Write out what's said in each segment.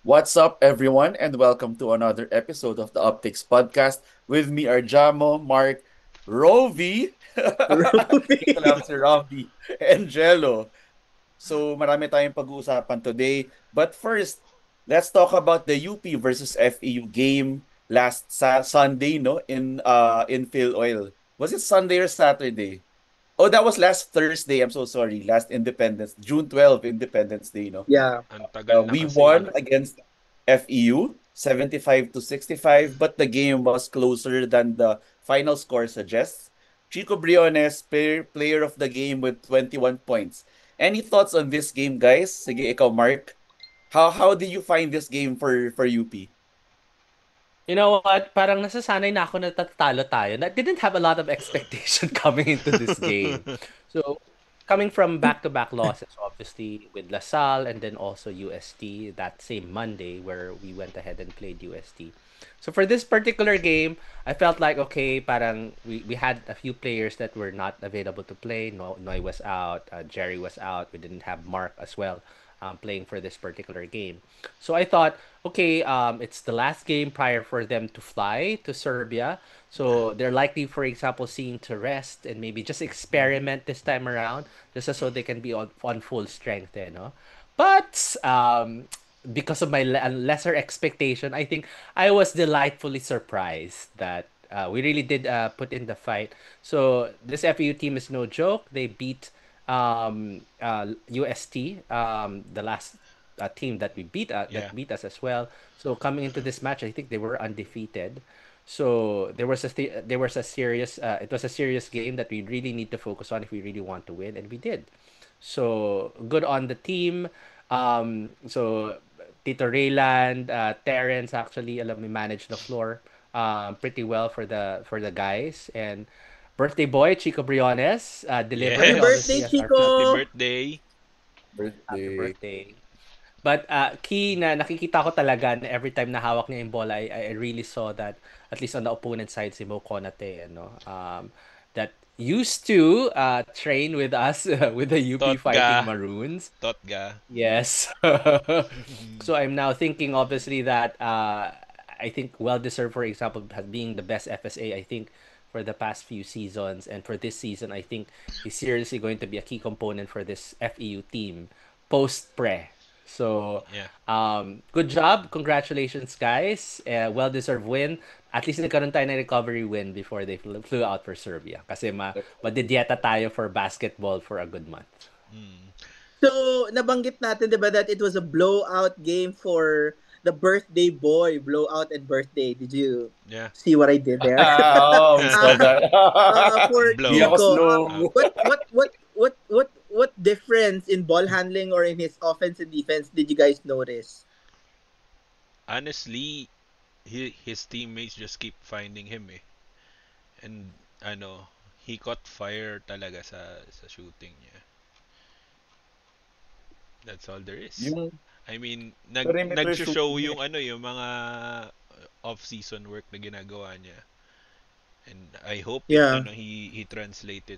What's up, everyone, and welcome to another episode of the Optics Podcast. With me are Jamo, Mark, Rovi, ito lang Ruby. si Robbie, and Jello. So marami tayong pag-uusapan today. But first, let's talk about the UP versus FEU game last Sunday, no, in Phil Oil. Was it Sunday or Saturday? Oh, that was last Thursday. I'm so sorry. Last Independence, June 12th, Independence Day, no? Yeah. Ang tagal na We kasi. won against FEU 75 to 65, but the game was closer than the final score suggests. Chico Briones, player of the game with 21 points. Any thoughts on this game, guys? Sige, ikaw, Mark. How did you find this game for UP? You know what? Parang nasasanay na ako na tatatalo tayo. I didn't have a lot of expectation coming into this game. So, coming from back-to-back losses, obviously, with LaSalle and then also UST that same Monday where we went ahead and played UST. So, for this particular game, I felt like, okay, parang we had a few players that were not available to play. Noy was out, Jerry was out, we didn't have Mark as well playing for this particular game. So I thought, okay, it's the last game prior for them to fly to Serbia. So they're likely, for example, seeing to rest and maybe just experiment this time around, just so they can be on full strength, no? But because of my lesser expectation, I think I was delightfully surprised that we really did put in the fight. So this FEU team is no joke. They beat UST, the last team that we Yeah. beat us as well. So coming into this match, I think they were undefeated. So there was a serious it was a serious game that we really need to focus on if we really want to win, and we did. So good on the team. So Tito Rayland, Terrence actually alam me manage the floor pretty well for the guys, and birthday boy Chico Briones Happy delivered birthday, obviously Yes. as our Happy captain. Chico! birthday. Happy Birthday. birthday. But key na nakikita ko talaga na every time na hawak niya yung bola, I really saw that at least on the opponent side si Mo Konate, that used to train with us with the UP Totga. Fighting Maroons. Totga. Yes. So I'm now thinking obviously that I think well deserved, for example, as being the best FSA, I think for the past few seasons, and for this season I think he's seriously going to be a key component for this FEU team post pre. So Yeah. good job, congratulations guys, well deserved win. At least nagkaroon tayo ng recovery win before they flew out for Serbia kasi madidieta tayo for basketball for a good month. Mm. So, nabanggit natin, di ba, that it was a blowout game for the birthday boy. Blowout and birthday. Did you Yeah. see what I did there? Oh, we saw uh, that. for Di ako Blow Chico, out. slow. what difference in ball handling or in his offense and defense did you guys notice? Honestly, his teammates just keep finding him eh. And ano, he caught fire talaga sa shooting niya. That's all there is. Yung I mean, perimeter nag-show shooting. yung yung mga off-season work na ginagawa niya. And I hope Yeah. he translates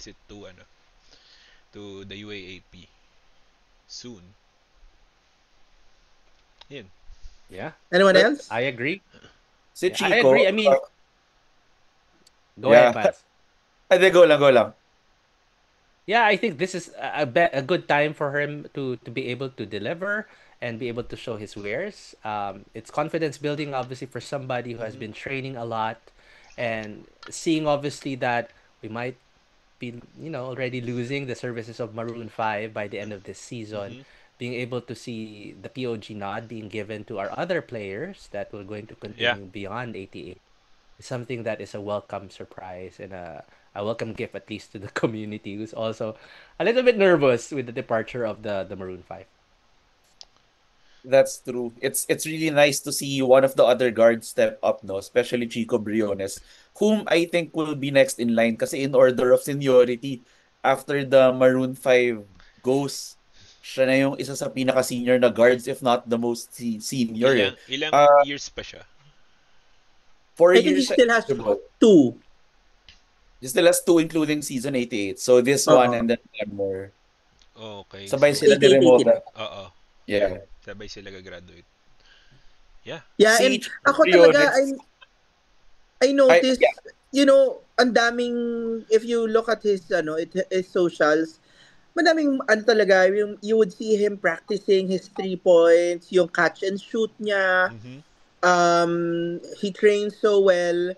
it to the UAAP soon. Yun. Yeah, Anyone But else? I agree. si Yeah, I Chico, agree. I mean, go yeah. ahead, Vance. Ade, go lang, go lang. Yeah, I think this is a good time for him to be able to deliver and be able to show his wares. It's confidence building, obviously, for somebody who has Mhm. been training a lot and seeing obviously that we might be already losing the services of Maroon 5 by the end of this season. Mhm. Being able to see the POG nod being given to our other players that will going to Yeah. continue beyond 88 is something that is a welcome surprise and a welcome gift, at least to the community who's also a little bit nervous with the departure of the Maroon 5. That's true. It's really nice to see one of the other guards step up, no? Especially Chico Briones, whom I think will be next in line kasi in order of seniority, after the Maroon 5 goes, siya na yung isa sa pinaka-senior na guards, if not the most senior eh. Ilang Uh, years pa siya? four I think he years siya still has eligible. two. He still has two including season 88. So this one Uh-uh. and then one more. Okay, Sabay so sila ni 88, 89. Remote. oo. Yeah. Sabay sila gagraduate. Yeah. Yeah, Si and Chico ako talaga, Briones, I noticed, yeah, ang daming, if you look at his socials, madaming, talaga, you would see him practicing his 3 points, yung catch and shoot niya, Mm-hmm. he trains so well.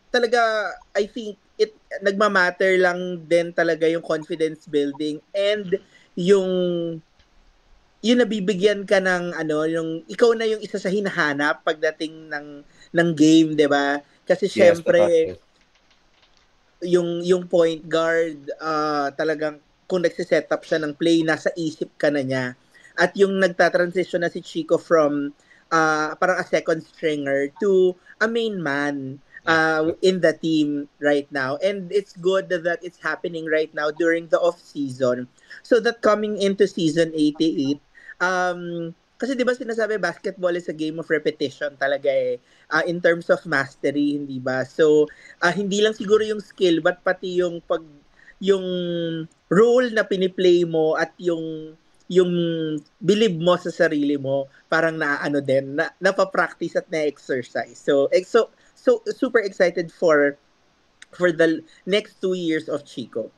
Talaga, I think nagmamatter lang din talaga yung confidence building and yung nabibigyan ka ng yung ikaw na yung isa sa hinahanap pagdating ng game, 'di ba? Kasi yes, syempre yung point guard talagang kung nagse-set up siya ng play nasa isip ka na niya. At yung nagta-transition na si Chico from parang a second stringer to a main man Yeah. in the team right now. And it's good that it's happening right now during the off season. So that coming into season 88, kasi 'di ba sinasabi basketball is a game of repetition talaga eh. In terms of mastery, hindi ba? So hindi lang siguro yung skill but pati yung role na piniplay mo at yung believe mo sa sarili mo parang naaano din napapractice at na-exercise. So super excited for the next 2 years of Chico.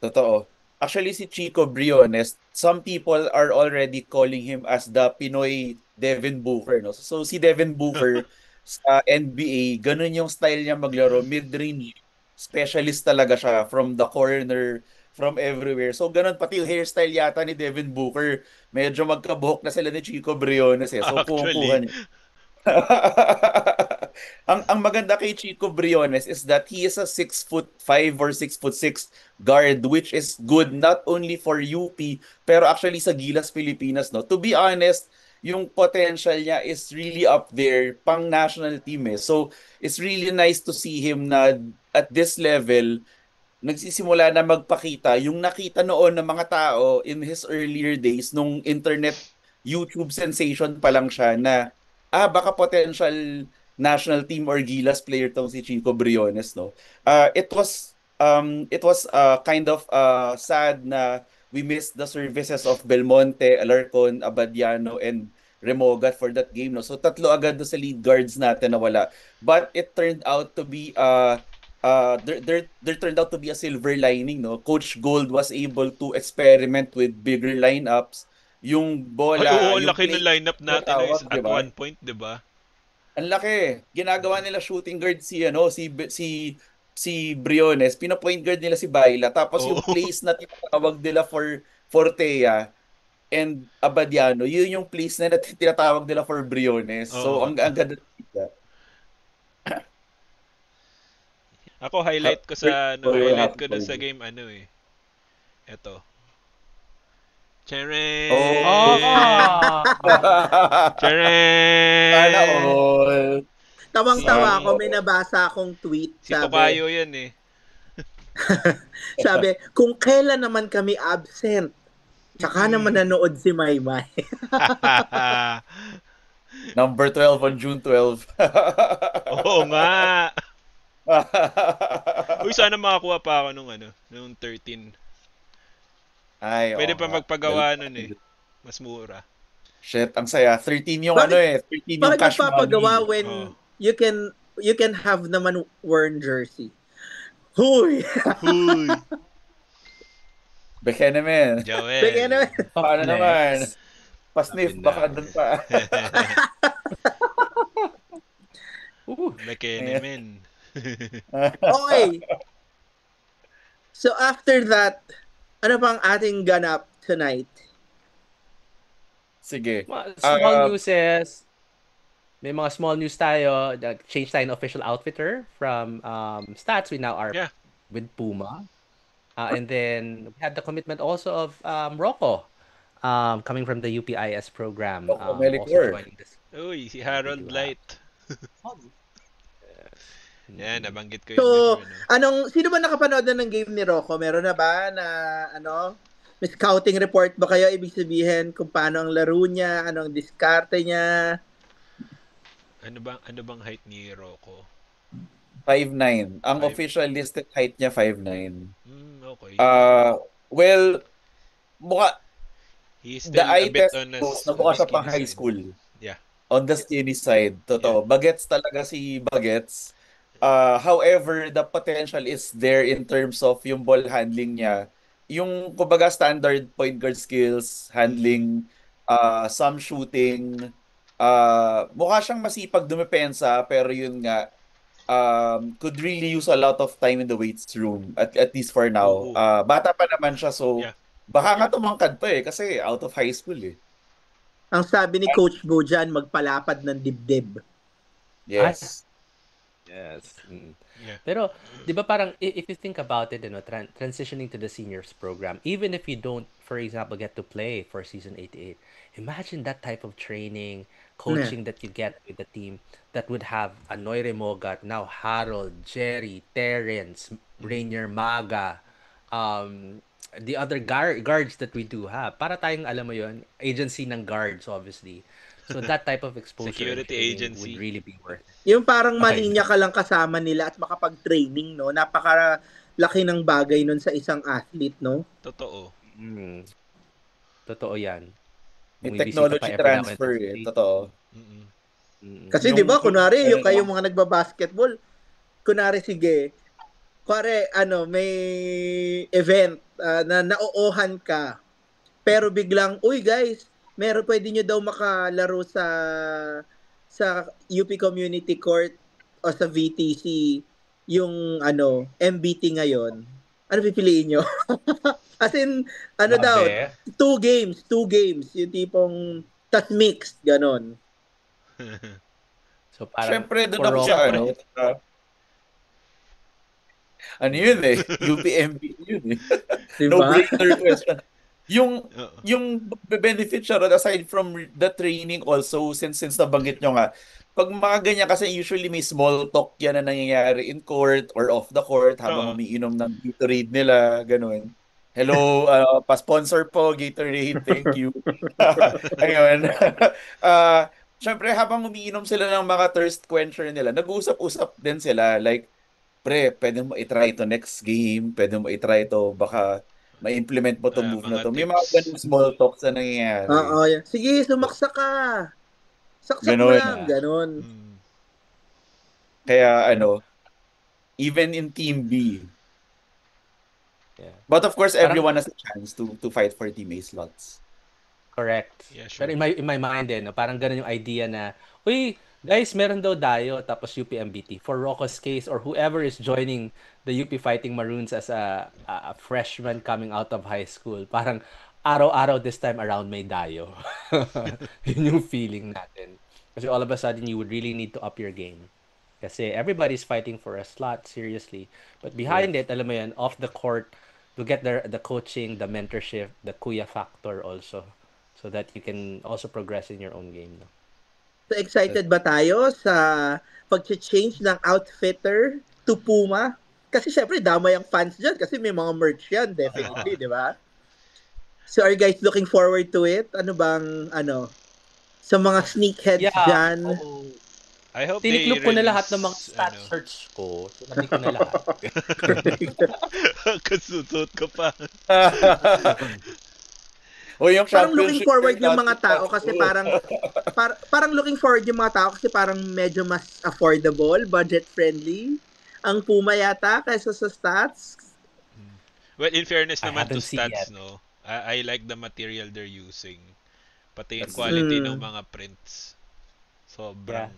totoo. Actually, si Chico Briones, some people are already calling him as the Pinoy Devin Booker, no? So si Devin Booker sa NBA, ganun yung style niya maglaro, mid-range specialist talaga siya from the corner, from everywhere. So ganun pati yung hairstyle yata ni Devin Booker, medyo magkabuhok na sila ni Chico Briones eh. So kuha Actually. niya. Ang maganda kay Chico Briones is that he is a 6'5" or 6'6" guard, which is good not only for UP pero actually sa Gilas Pilipinas, no. To be honest, yung potential niya is really up there pang national team eh. So it's really nice to see him na at this level nagsisimula na magpakita yung nakita noon ng mga tao in his earlier days nung internet YouTube sensation pa lang siya na baka potential national team or Gilas player tong si Chico Briones, no. It was kind of sad na we missed the services of Belmonte, Alarcon, Abadiano and Remogat for that game, no. So tatlo agad do sa lead guards natin na wala. But it turned out to be there turned out to be a silver lining, no. Coach Gold was able to experiment with bigger lineups. Yung Ay, oo, bola, ang yung laki play ng lineup na natin no, tawag, di at ba? one point, 'di ba? Ang laki. Ginagawa nila shooting guard si Briones, pina-point guard nila si Baila. Tapos yung Oo. plays na tinatawag nila for Fortea and Abadiano, yun yung plays na tinatawag nila for Briones. So Oo. ang ganda nila. Ako highlight ko sa Oh, you're highlight happy ko for dun sa you. game eh. Eto. Oh. Cheren! Oh! Sana Cheren! all. Tawang-tawa Sana Si ako, may all. nabasa akong tweet, si sabi, Tokayo yan eh. sabi, kung kailan naman kami absent, tsaka naman nanood si Maymay. Number 12 on June 12. Oo nga. Uy, sana makakuha pa ako nung 13. Ay, oo Pwede pa nga. magpagawa nun eh. Mas mura. Shit, ang saya. 13 yung Bakit 13 yung bakit cash magpapagawa money. Oh. when you can have naman worn jersey? Huy! Huy! Beke naman. Bigyan Joel. naman. Paano naman? Topless. Pasniff, Sabi baka na. doon pa. Ayan. Mekenemen. Okay. So after that, ano pang ating ganap tonight? Sige. Small newses. May mga small news tayo. Change tayo ng official outfitter from Stats. We now are Yeah. with Puma. And then we had the commitment also of Rocco coming from the UPIS program. Rocco Also Melicor. joining this. Uy, si Harold Light. Yan, nabanggit ko yun So, before. sino ba nakapanood na ng game ni Rocco? Meron na ba na may scouting report ba kayo? Ibig sabihin kung paano ang laro niya, anong diskarte niya? Ano bang height ni Rocco? 5'9". Ang Five. official listed height niya 5'9". Okay. Well, mukha He's The still a eye bit test on shows on na mukha the siya pang skinny high side. school. Yeah. On the skinny side, totoo. Bagets talaga si Bagets. However, the potential is there in terms of yung ball handling niya. Yung, kumbaga, standard point guard skills, handling, some shooting. Mukha siyang masipag dumepensa, pero yun nga, could really use a lot of time in the weights room, at least for now. Oo. Bata pa naman siya, so Yeah. baka nga tumangkad pa kasi out of high school eh. Ang sabi ni Coach Bo dyan, magpalapad ng dibdib. Yes. Yes. Yeah. Pero, di ba parang, if you think about it, transitioning to the seniors program, even if you don't, for example, get to play for season 88, imagine that type of training, coaching that you get with the team that would have Anoy Remogat, now Harold, Jerry, Terrence, Rainier Maga, the other guards that we do have. Para tayong, alam mo yun, agency ng guards, obviously. So that type of exposure and Security training agency. would really be worth it. Yung parang maninya ka lang kasama nila at makapag-training, no? Napakalaki ng bagay nun sa isang athlete, no? Totoo. Totoo yan. May Bumibisita technology pa every now and transfer then. Totoo. Kasi Yung- di ba, kunwari, yung- kayo mga nagbabasketball, kunwari, sige, may event na nauohan ka, pero biglang, uy guys, pwede nyo daw makalaro sa UP Community Court o sa VTC yung MBT ngayon. Ano pipiliin nyo? As in, daw, Grabe. two games, yung tipong tas mixed, ganon. So parang Siyempre, doon for ako Rock, siya, ano yun UPMB yun Diba? No-brainer question. Yung Oo. yung benefit siya ron, aside from the training also, since nabanggit nyo nga, pag mga ganyan kasi usually may small talk yan na nangyayari in court or off the court habang Oo. umiinom ng Gatorade nila, ganun. Hello, pa-sponsor po, Gatorade, thank you. Ayun. Syempre, habang umiinom sila ng mga thirst quencher nila, nag-uusap-usap din sila, like, pre, pwede mo i-try to next game, pwede mo i-try to, baka ma-implement mo tong move na Mga to. May tips. mga ganung small talks na nangyayari. Oo, yan. Sige, sumaksa ka. Saksak mo Ganon. lang, ganon. Kaya even in Team B. Yeah. But of course, Parang- everyone has a chance to fight for Team A slots. correct. Yeah, sure. Pero in my mind din, parang ganun yung idea na, uy, guys, meron daw dayo tapos UPMBT. For Rocco's case or whoever is joining the UP Fighting Maroons as a freshman coming out of high school, parang araw-araw this time around may dayo. Yun yung feeling natin. Kasi all of a sudden, you would really need to up your game. Kasi everybody's fighting for a slot, seriously. But behind it, alam mo yan, off the court, to get the coaching, the mentorship, the kuya factor also. So that you can also progress in your own game. No? So excited ba tayo sa pag-change ng outfitter to Puma? Kasi syempre, damay ang fans dyan kasi may mga merch yan, definitely, di ba? So are you guys looking forward to it? Ano bang, sa mga sneakheads dyan? oo. I hope Tiniklop they ko na lahat ng mga release, stat search ko. Sinabi ko na lahat. Kasusot ka pa. O yung Parang looking championship forward yung mga natin, tao kasi parang looking forward yung mga tao kasi parang medyo mas affordable, budget friendly ang Puma yata kaysa sa stats. Well, in fairness I naman to haven't seen stats, yet. no? I like the material they're using. Pati yung That's- quality ng mga prints. Sobrang,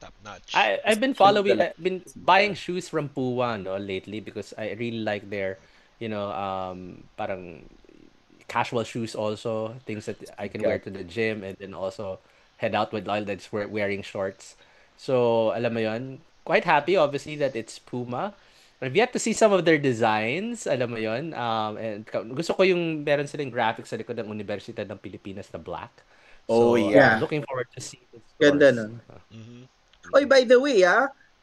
top notch. I've been following, I've been buying shoes from Puma lately because I really like their, parang casual shoes also, things that I can wear to the gym and then also head out with while that's wearing shorts. So, alam mo yun, quite happy obviously that it's Puma. I've yet to see some of their designs, alam mo yun. And gusto ko yung meron silang graphics sa likod ng Universidad ng Pilipinas na black. Oh, So, yeah. I'm looking forward to see the stores. Ganda nun. Oy, by the way,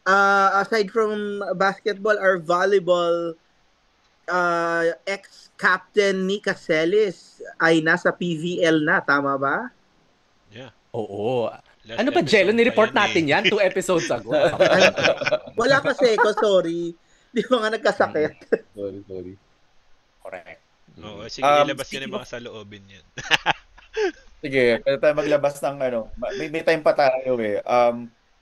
aside from basketball, our volleyball ex-captain Nika Celis ay nasa PVL na, tama ba? Yeah. Oo. Last Ano ba, Jello? episode Ni-report pa natin yan 2 episodes ago. Wala kasi ko, sorry. Di ba nga nagkasakit? Sorry. Correct. Oo, Mm. sige, ilabas nyo na Speaking yung of mga saloobin yan. Sige, pwede tayo maglabas ng may time pa tayo eh.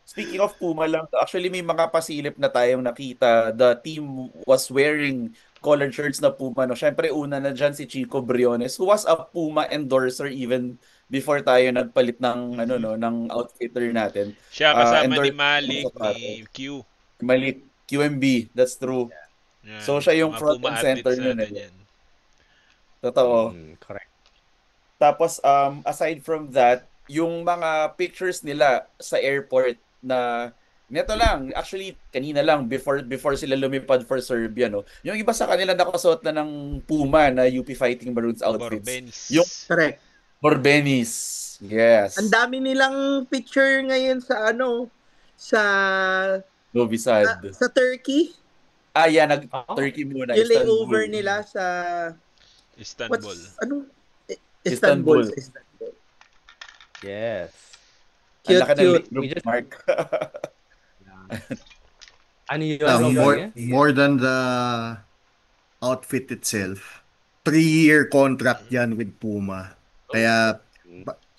Speaking of Puma lang, actually may mga pasilip na tayong nakita. The team was wearing colored shirts na Puma. No? Syempre una na dyan si Chico Briones who was a Puma endorser even before tayo nagpalit ng Mhm. ng outfitter natin. Siya kasama ni Endorser ng Malik, ni sapatos. Q. Malik, QMB, that's true. Yan, So siya yung mga front Puma and center athletes nun natin eh. yan. Totoo. Correct. Tapos aside from that, yung mga pictures nila sa airport na neto lang, actually kanina lang before sila lumipad for Serbia no. Yung iba sa kanila nakasuot na ng Puma na UP Fighting Maroons outfits. Yung Borbens. Correct. Morbenis. Ang Yes. dami nilang picture ngayon sa sa Novi Sad. sa Turkey. Ah, yeah, nag Oh, Turkey muna, Yung layover Istanbul. nila sa Istanbul. Istanbul, Istanbul. sa Istanbul. yes. Ang Cute, laki ng cute. We just bookmark. ano yun, More Robby? more than the outfit itself. 3-year contract yan with Puma. Kaya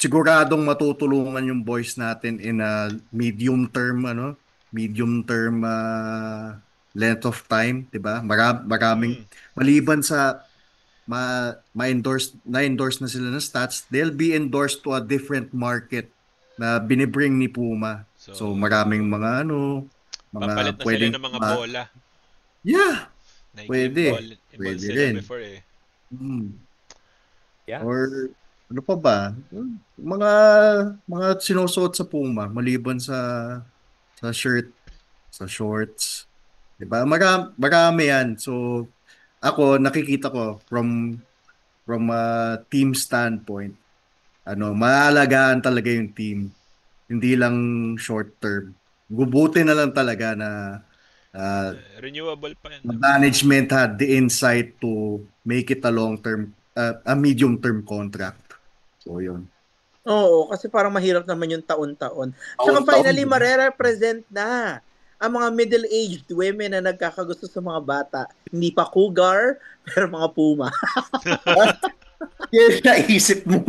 siguradong matutulungan yung boys natin in a medium term length of time, 'di ba? Maraming Mm. maliban sa na-endorse na sila ng stats, they'll be endorsed to a different market na binibring ni Puma. So, So maraming mga papalit na sila pwedeng ng mga bola. yeah, Nike ball. pwede. Ball Pwede sila rin. before eh. Hmm. Yeah. Or ano pa ba? Mga mga sinusuot sa Puma maliban sa shirt, sa shorts. 'Di ba? Marami 'yan. So ako nakikita ko from a team standpoint, maalagaan talaga yung team. Hindi lang short term. Gubuti na lang talaga na uh, Renewable pa yan, the diba? management had the insight to make it a long term, a medium term contract. So yun. Oo, kasi parang mahirap naman yung taon-taon. Tsaka Taon-taon, finally, di ba? mare-represent na ang mga middle-aged women na nagkakagusto sa mga bata. Hindi pa cougar, pero mga puma. Yan naisip mo.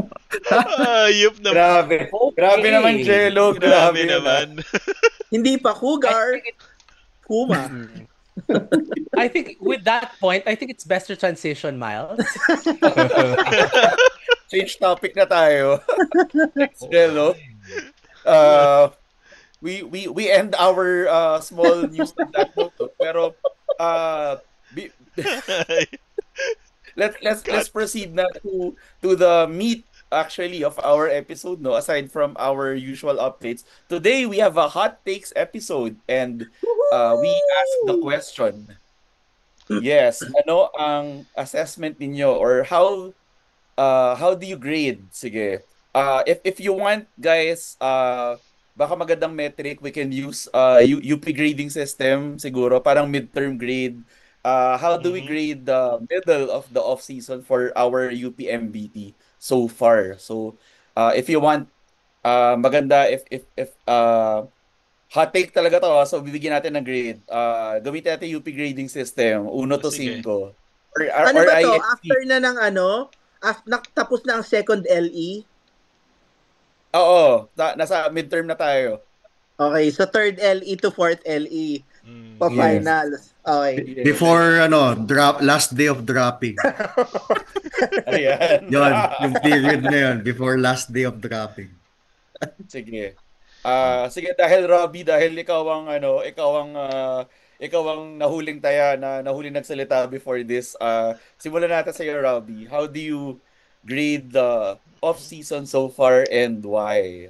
Ayop na. Grabe. Grabe naman, Jello. Grabe Grabe yun, ah. naman. Hindi pa I cougar, think puma. I think with that point, I think it's best to transition, Miles. Change topic na tayo. Next, Jello. We end our small news on that note. Pero bi- let's proceed na to the meat actually of our episode, no, aside from our usual updates. Today we have a hot takes episode and we ask the question. Yes, ano ang assessment ninyo or how do you grade? Sige. If you want guys, baka magandang metric we can use UP grading system siguro parang midterm grade. How do we Mhm. grade the middle of the off season for our UP MBT so far? So if you want maganda if hot take talaga to, so bibigyan natin ng grade. Gamitin natin UP grading system 1 O to sige. 5 or Ano or ba to? IST. After na ng tapos na ang second LE? Oo, nasa midterm na tayo. Okay, so third LE to fourth LE. Mm. Pa-finals. Okay. Yes. Before last day of dropping. Ayan. Yon, yung period na yun, before last day of dropping. Sige. Sige dahil Robbie, dahil ikaw ang nahuling taya na nahuling nagsalita before this. Simulan natin sa iyo, Robbie. How do you grade the off season so far and why?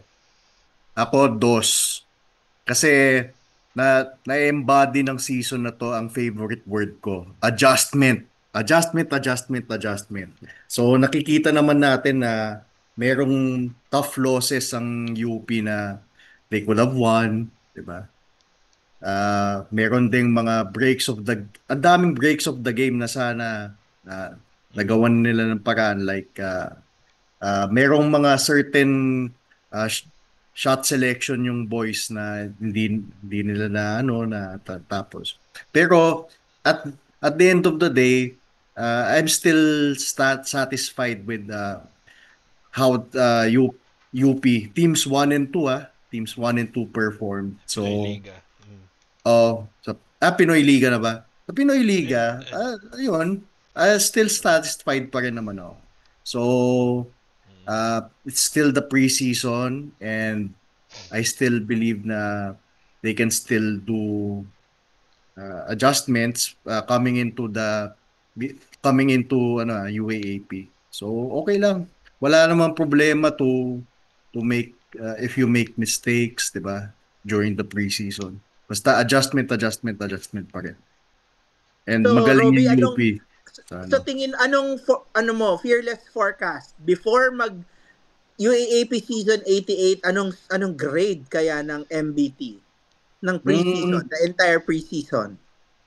Ako, 2. Kasi na-embody ng season na to ang favorite word ko. Adjustment. Adjustment, adjustment, adjustment. So nakikita naman natin na merong tough losses ang UP na they could have won, 'di ba? Meron ding mga ang daming breaks of the game na sana na nagawan nila ng paraan like merong mga certain shot selection yung boys na hindi nila na tapos. Pero at the end of the day, I'm still satisfied with how UP teams 1 and 2 teams 1 and 2 performed. Pinoy So Liga. Mm. Pinoy Liga na ba? Sa Pinoy Eh, Liga, ayun, still satisfied pa rin naman ako. So, it's still the preseason and I still believe na they can still do adjustments coming into UAAP. So okay lang. Wala namang problema to make if you make mistakes, 'di ba? During the preseason. Basta adjustment pa rin. And So, magaling Roby, yung UP. Sa sa ano. tingin, ano mo, fearless forecast, before mag UAAP season 88, anong grade kaya ng MBT ng preseason, Mm, the entire preseason?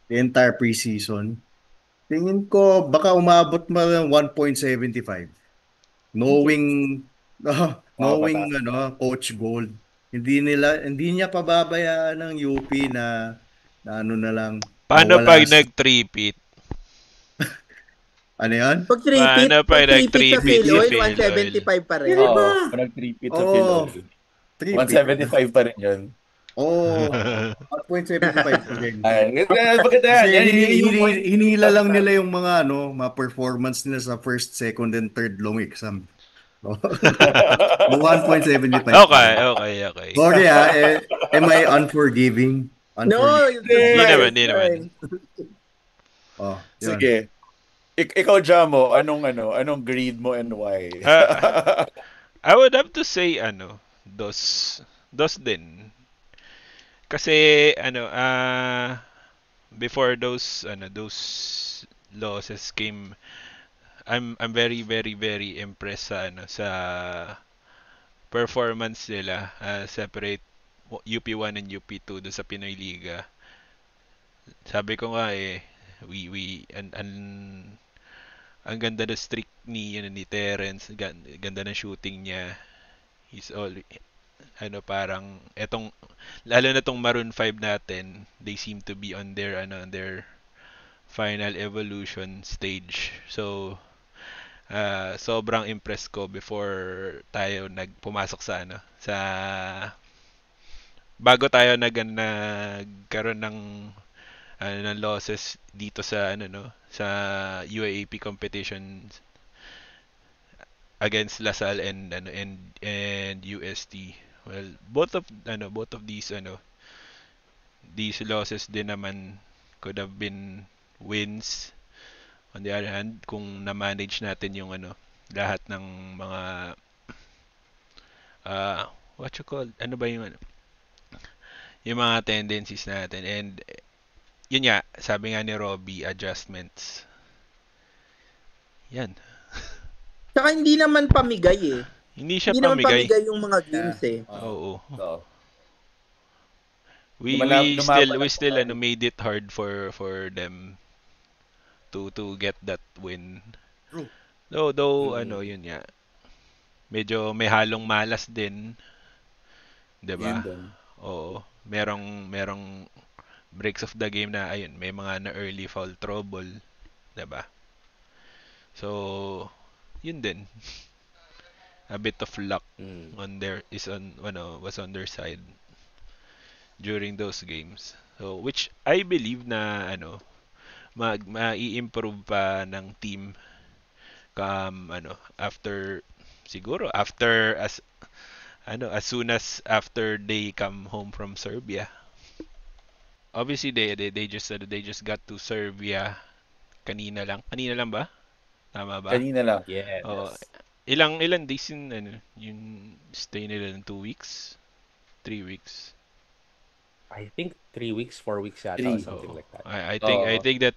the entire preseason. Tingin ko baka umabot ng 1.75. Knowing Wow, knowing mataas. Coach Gold, hindi niya pababayaan ng UP na ano na lang Paano mawala pag sa nag-3-peat? ano yan? Pag 3-peat, Paano pag pag 3-peat sa nag-3-peat Phil si Oil, Phil Oil? 175 pa rin. Hindi ba? Pag nag-3-peat sa Phil Oh, Oil, 3 feet. 175 pa rin yun. Oh, 1.75 pa rin. Ay, maganda Kasi yan. Yan yung point. hinila lang nila yung mga performance nila sa first, second, and third long exam. So, 1.75 pa Okay, rin. okay, okay. Sorry am I unforgiving? No, Unforgiving. that's Di fine, naman, that's di naman. fine. Oh, yun. Sige. Ikaw, Jamo, anong grade mo and why? I would have to say, dos din. Kasi, before those losses came, I'm very, very, very impressed sa performance nila. Separate UP1 and UP2 doon sa Pinoy Liga. Sabi ko nga ang ganda ng streak ni Terence, ganda ng shooting niya. He's all parang etong lalo na tong Maroon 5 natin, they seem to be on their final evolution stage. So, sobrang impressed ko before tayo nagpumasok sa bago tayo nagkaroon ng losses dito sa sa UAAP competition against LaSalle and UST. Well, both of these losses din naman could have been wins. On the other hand, kung na-manage natin yung lahat ng mga what you call, ano ba yung mga tendencies natin, and yun nga, sabi nga ni Robbie, adjustments. Yan. Tsaka hindi naman pamigay eh. Hindi siya Hindi naman pamigay. pamigay yung mga games eh. Oo. So, We still made it hard for them to get that win. True. Though yun nga. Medyo may halong malas din, 'di yun ba? din. Oo. Merong breaks of the game na ayun, may mga na early foul trouble, 'di ba? So, yun din. A bit of luck was on their side during those games. So, which I believe na mai-improve pa ng team after siguro after as soon as after they come home from Serbia. Obviously they just got to Serbia kanina lang. Kanina lang ba? Tama ba? Kanina lang. Yes. Oh, ilang days yung stay nila ng 2 weeks, 3 weeks. I think 3 weeks, 4 weeks yata, or 3. something like that. I think that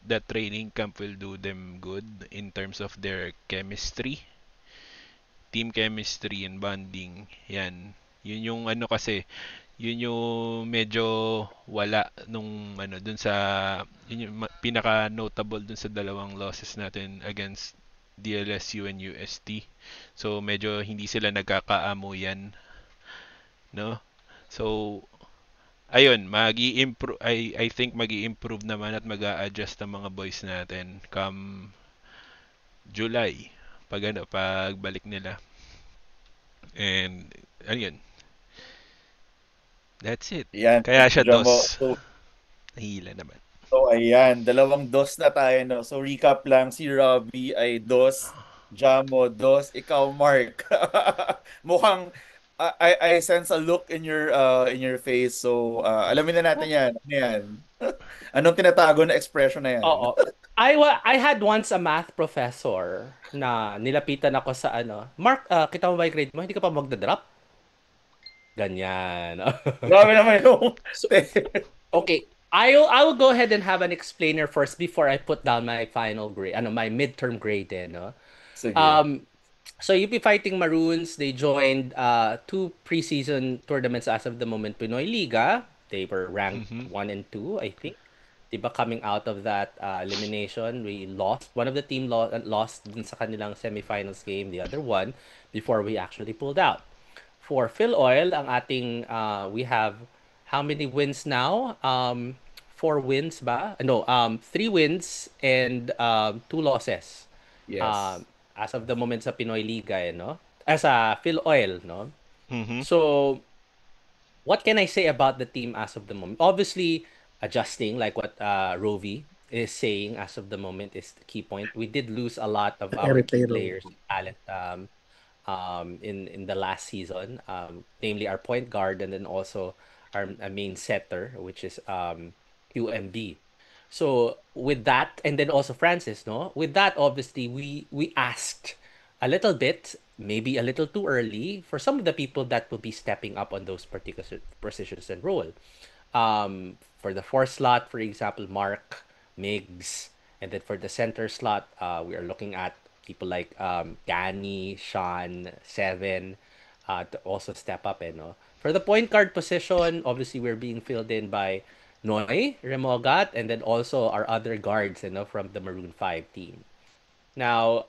that training camp will do them good in terms of their chemistry, team chemistry and bonding. Yan. Yun yung kasi, yun yung medyo wala nung dun sa yun yung pinaka notable dun sa dalawang losses natin against DLSU and UST. So medyo hindi sila nagkakaamo yan, no? So Ayun, magi-improve I think magi-improve naman at mag-a-adjust ang mga boys natin come July pag balik nila. And ayun, that's it. Yan, Kaya siya Jamo. dos. Nahila naman. So, ayan, dalawang dos na tayo, no? So, recap lang, si Robbie ay dos, Jamo dos, ikaw, Mark. Mukhang, I sense a look in your face. So, alamin na natin yan. Ano yan? Anong tinatago na expression na yan? Oo. I had once a math professor na nilapitan ako sa ano, Mark, kita mo ba yung grade mo? Hindi ka pa magda-drop? Ganyan. Grabe naman yung... So, okay, I will go ahead and have an explainer first before I put down my final grade, my midterm grade no. Sige. So UP Fighting Maroons, they joined two preseason tournaments as of the moment. Pinoy Liga, they were ranked 1 and 2, I think. Diba, coming out of that elimination, we lost. One of the team lost dun sa kanilang semifinals game, the other one before we actually pulled out. For Phil Oil, ang ating we have how many wins now? 4 wins ba? No, 3 wins and 2 losses. Yes. As of the moment sa Pinoy Liga, no? As a Phil Oil, no? Mhm. So, what can I say about the team as of the moment? Obviously, adjusting, like what Rovi is saying as of the moment is the key point. We did lose a lot of our key players, talent, in the last season, namely our point guard and then also our main setter, which is UMB. So with that, and then also Francis, no? With that, obviously, we asked a little bit, maybe a little too early, for some of the people that will be stepping up on those particular positions and role. For the fourth slot, for example, Mark, Migs, and then for the center slot, we are looking at people like Danny, Sean, Seven, to also step up. No? For the point guard position, obviously we're being filled in by Noy, Remogat, and then also our other guards from the Maroon 5 team. Now,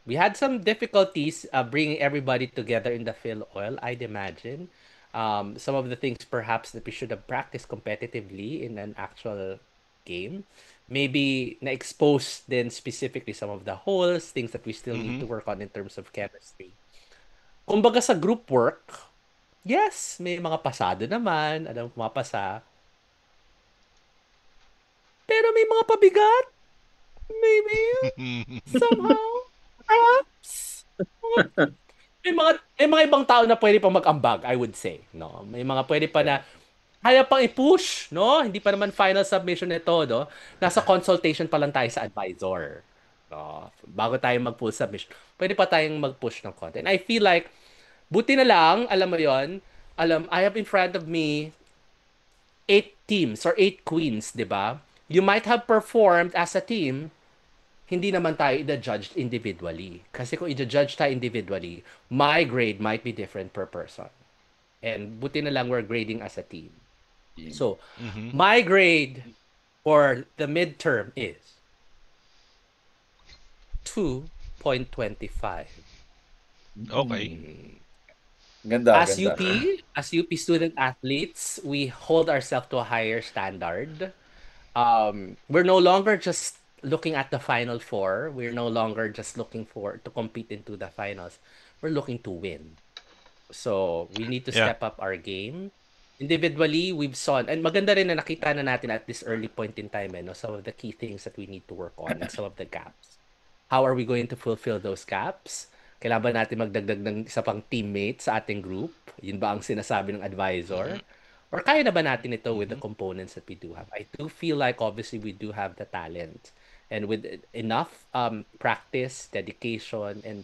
we had some difficulties bringing everybody together in the Phil Oil, I'd imagine. Some of the things perhaps that we should have practiced competitively in an actual game. Maybe na-expose then specifically some of the holes, things that we still need to work on in terms of chemistry. Kumbaga sa group work, yes, may mga pasado naman, alam pumapasa. Pero may mga pabigat. Maybe, somehow, perhaps. May mga ibang tao na pwede pa mag-ambag, I would say, no? May mga pwede pa na kaya pang i-push, no? Hindi pa naman final submission nito, no? Nasa consultation pa lang tayo sa advisor. No? Bago tayo mag-full submission, pwede pa tayong mag-push ng konti. And I feel like, buti na lang, alam mo yon, I have in front of me 8 teams or 8 queens, di ba? You might have performed as a team, hindi naman tayo i-judge individually. Kasi kung i-judge tayo individually, my grade might be different per person. And buti na lang we're grading as a team. So, my grade for the midterm is 2.25. Okay. Ganda, As ganda. UP student athletes, we hold ourselves to a higher standard. We're no longer just looking at the final four. We're no longer just looking to compete into the finals. We're looking to win. So, we need to step up our game. Individually, we've saw, and maganda rin na nakita na natin at this early point in time, some of the key things that we need to work on and some of the gaps. How are we going to fulfill those gaps? Kailangan ba natin magdagdag ng isa pang teammate sa ating group? Yun ba ang sinasabi ng advisor? Or kaya na ba natin ito with the components that we do have? I do feel like obviously we do have the talent. And with enough practice, dedication, and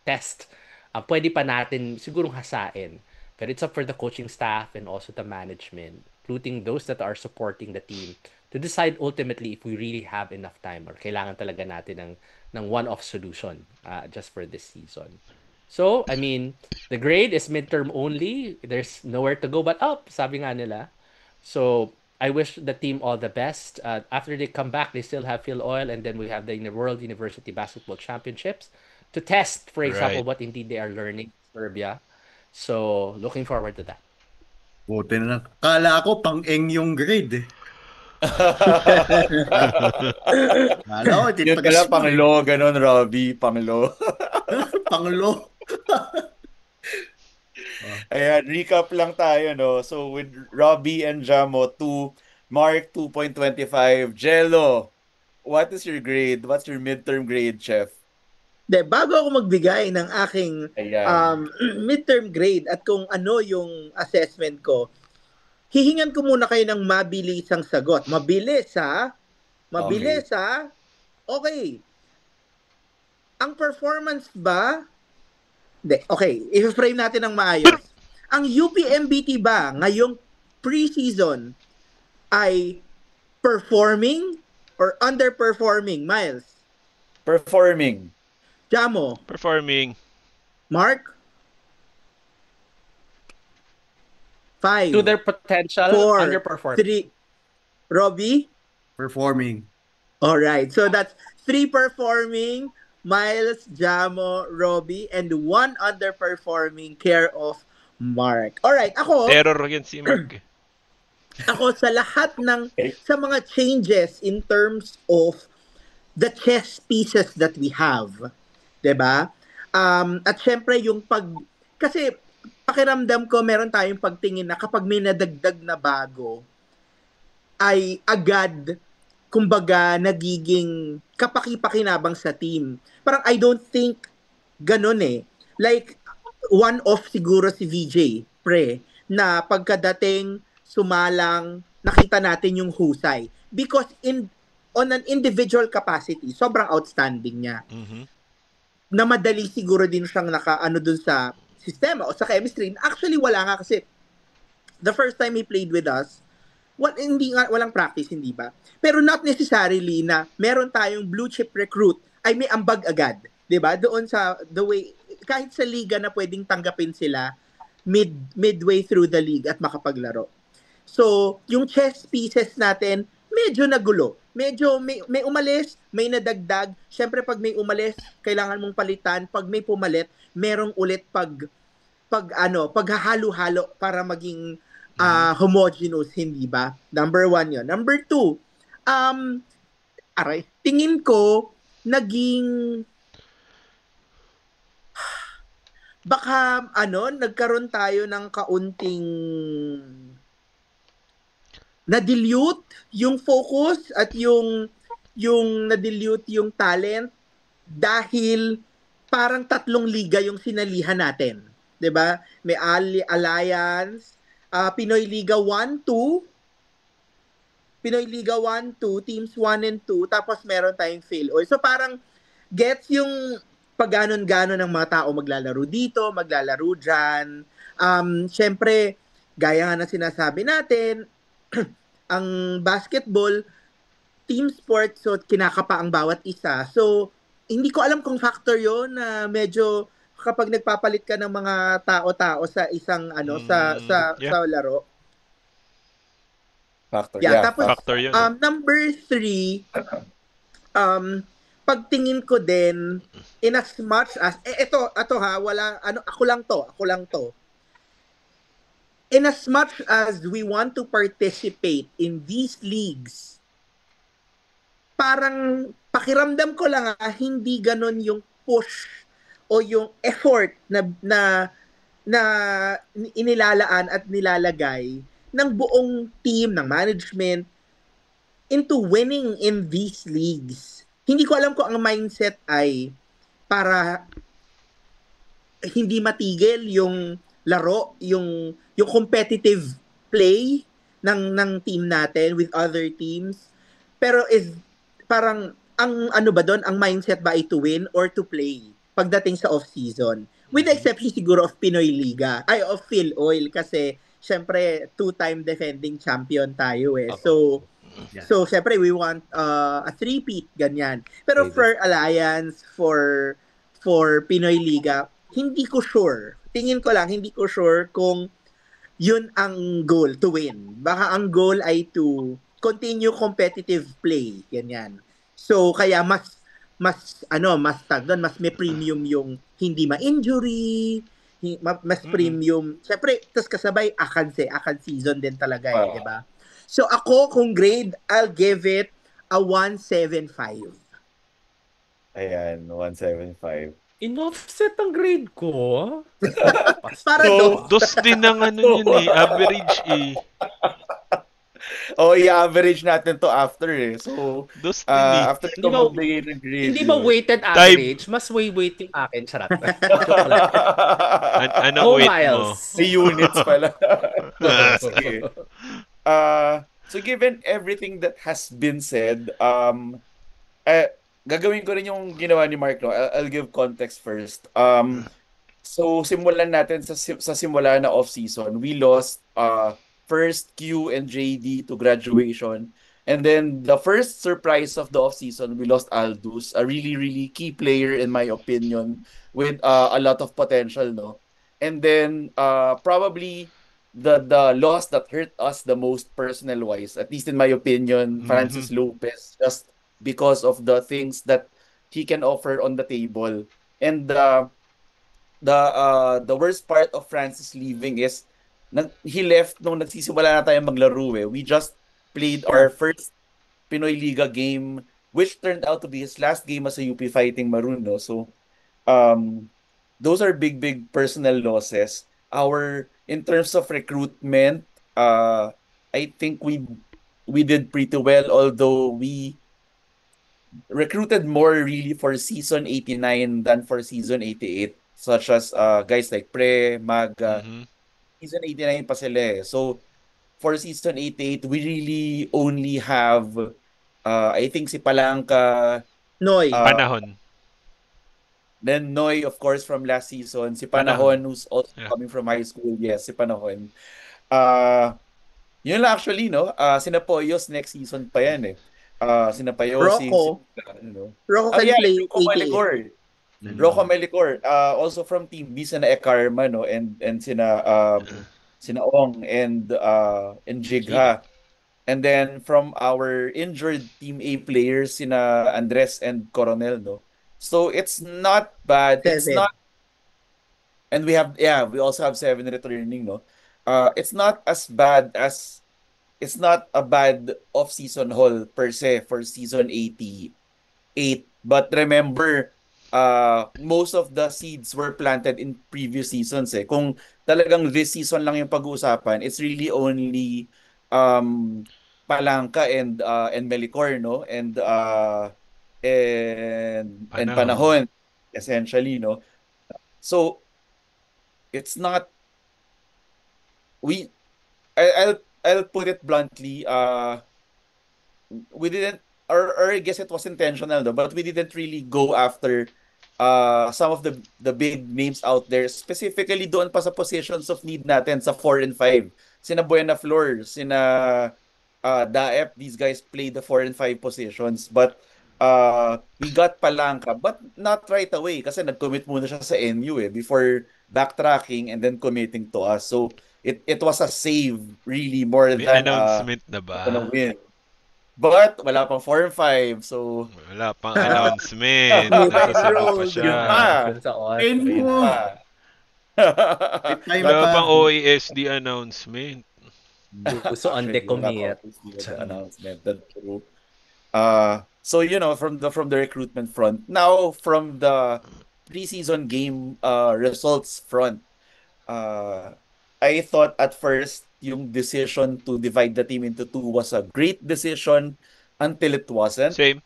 test, pwede pa natin sigurong hasain. But it's up for the coaching staff and also the management, including those that are supporting the team, to decide ultimately if we really have enough time or kailangan talaga natin ng one-off solution just for this season. So, the grade is midterm only. There's nowhere to go but up, sabi nga nila. So, I wish the team all the best. After they come back, they still have Phil Oil, and then we have the World University Basketball Championships to test, for example, what indeed they are learning in Serbia. So, looking forward to that. Buti na lang. Kala ko pang-eng yung grade eh. Kala ko, Yun pala, titagas mo eh. pang-law, ganun, Robbie, pang-law. Panglo. Ah, Ayan, recap lang tayo, no? So, with Robbie and Jamo, 2, Mark, 2.25, Jello, what is your grade? What's your midterm grade, chef? Bago ako magbigay ng aking Ayan. midterm grade at kung ano yung assessment ko, hihingan ko muna kayo ng mabilisang sagot. Mabilis ha? Okay. Mabilis ha? Okay. Ang performance ba? Hindi. Okay. I-frame natin ng maayos. Ang UPMBT ba ngayong preseason ay performing or underperforming, Miles? Performing. Jamo? Performing. Mark? To 5, their potential, 4, underperforming. 3. Robbie? performing. All right. So that's 3 performing, Miles, Jamo, Robbie, and 1 underperforming care of Mark. All right. Terror yan si Mark. Ako sa lahat ng Okay. sa mga changes in terms of the chess pieces that we have, 'di ba? At syempre yung kasi pakiramdam ko meron tayong pagtingin na kapag may nadagdag na bago ay agad kumbaga nagiging kapaki-pakinabang sa team. Parang I don't think ganun eh. Like one off siguro si VJ na pagkadating sumalang nakita natin yung husay because on an individual capacity sobrang outstanding niya. Mhm. Na madali siguro din siyang nakaano dun sa sistema o sa chemistry. Actually wala nga kasi the first time he played with us, walang practice, hindi ba? Pero not necessarily na meron tayong blue chip recruit ay may ambag agad, 'di ba? Doon sa the way kahit sa liga na pwedeng tanggapin sila midway through the league at makapaglaro. So, yung chess pieces natin medyo nagulo. Medyo may umalis, may nadagdag. Syempre pag may umalis, kailangan mong palitan. Pag may pumalit, merong ulit paghahalo-halo para maging homogeneous, hindi ba? Number 1 yun. Number 2, tingin ko, baka, nagkaroon tayo ng kaunting na-dilute yung focus at yung na-dilute yung talent dahil parang 3 liga yung sinalihan natin. 'Di ba? May Alliance, Pinoy Liga 1, 2, Pinoy Liga 1, 2, Teams 1 and 2, tapos meron tayong PhilOil. So parang gets yung pagganon-ganon ng mga tao maglalaro dito, maglalaro dyan. Syempre, gaya nga na sinasabi natin, ang basketball, team sport, so kinakapa ang bawat isa. So, hindi ko alam kung factor yon na medyo kapag nagpapalit ka ng mga tao-tao sa isang sa laro. Factor. Yeah, Yeah, tapos Factor yun. number 3, pagtingin ko din in as much as ito ha, wala ako lang to. In as much as we want to participate in these leagues, parang pakiramdam ko lang hindi ganon yung push o yung effort na inilalaan at nilalagay ng buong team, ng management into winning in these leagues. Hindi ko alam kung ang mindset ay para hindi matigil yung laro, yung competitive play ng team natin with other teams. Pero is parang ang doon, ang mindset ba ay to win or to play pagdating sa off-season? With the exception siguro of Pinoy Liga, of PhilOil kasi syempre 2-time defending champion tayo eh. So syempre we want a three-peat ganyan. Pero for Alliance, for Pinoy Liga, hindi ko sure. Tingin ko lang, hindi ko sure kung yun ang goal, to win. Baka ang goal ay to continue competitive play. Ganyan. So, kaya mas may premium yung hindi ma-injury, mas premium. Siyempre, tas kasabay, Akad season din talaga Wow. di ba? So ako, kung grade, I'll give it a 1.75. Ayan, 1.75. In-offset ang grade ko. Para So, Dos din ang ano yun eh, average eh. i-average natin to after eh. So, Dos din eh. after Hindi ko ba- magbigay ng grade Hindi ba yun. weighted average? Mas weight yung akin. Charot. Joke lang. Anong Go weight Miles. mo? May units pala. Sige. So given everything that has been said, gagawin ko rin yung ginawa ni Mark, no? I'll give context first. So simulan natin sa simula na off-season. We lost first Q and JD to graduation. And then the first surprise of the off-season, we lost Aldous, a really, really key player in my opinion, with a lot of potential, no? And then probably the loss that hurt us the most personnel wise, at least in my opinion, Francis Lopez, just because of the things that he can offer on the table. And the worst part of Francis leaving is he left nung nagsisimula na tayong maglaro eh. We just played our first Pinoy Liga game, which turned out to be his last game as a UP Fighting Maroon, no? So those are big personal losses. In terms of recruitment, I think we did pretty well, although we recruited more really for season 89 than for season 88, such as guys like Pre, Maga. Season 89 pa sila eh. So for season 88, we really only have I think si Palangka, Noy. Panahon. then Noy, of course, from last season. Si Panahon. Panahon, who's also Yeah. coming from high school. Yes, si Panahon. Yun lang actually, no? Sina Poyos next season pa yan eh. Sina Poyos, Rocco. ano. Rocco Oh can yeah, play Rocco 88. Malicor. Rocco Malicor, also from Team B, sina Ekarma, no? And sina Ong and Jigha. And then from our injured Team A players, sina Andres and Coronel, no? So it's not bad. It's 7. not, and we also have 7 returning, no? It's not as bad as it's not a bad off-season haul per se for season 88. But remember, most of the seeds were planted in previous seasons eh. Kung talagang this season lang yung pag-uusapan, it's really only Palangka and Melicor, no? And Panahon, essentially, no? So it's not we I'll put it bluntly, we didn't, or I guess it was intentional though, but we didn't really go after some of the big names out there, specifically doon pa sa positions of need natin sa 4 and 5. Sina Buena Flor, sina Daep, these guys played the 4 and 5 positions, but we got Palangka, but not right away kasi nag-commit muna siya sa NU eh, before backtracking and then committing to us. So it was a save really more May than announcement na ba? gonna win. But wala pang 4 and 5, so Wala pang announcement. Nasa Cebu pa siya. Yun pa. Dun sa odds. Ayun Yun mo. pa. Time Wala pa. pang OASD announcement. Gusto on the commit. Announcement, that's true. So from the recruitment front, now from the preseason game results front, I thought at first yung decision to divide the team into two was a great decision until it wasn't. Same.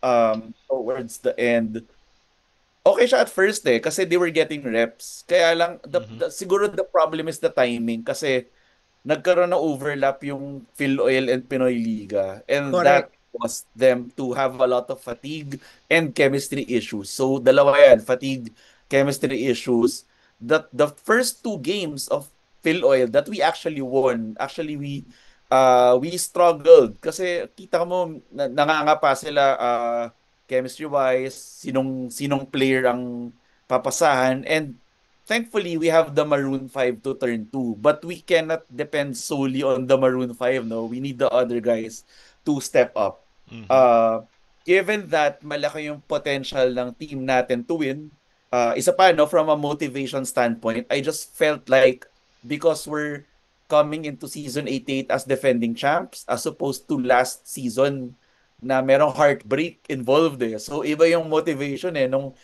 Towards the end, okay siya at first eh, kasi they were getting reps. Kaya lang, siguro the problem is the timing, kasi nagkaroon ng overlap yung PhilOil and Pinoy Liga. And Correct. that caused them to have a lot of fatigue and chemistry issues. So, dalawa yan, fatigue, chemistry issues. The first two games of PhilOil that we actually won, actually we struggled. Kasi kita mo, nangangapa sila chemistry-wise, sinong player ang papasahan. And thankfully, we have the Maroon 5 to turn to. But we cannot depend solely on the Maroon 5, no? We need the other guys to step up. Given that malaki yung potential ng team natin to win, isa pa, no, from a motivation standpoint, I just felt like because we're coming into season 88 as defending champs as opposed to last season na merong heartbreak involved eh. So iba yung motivation eh nung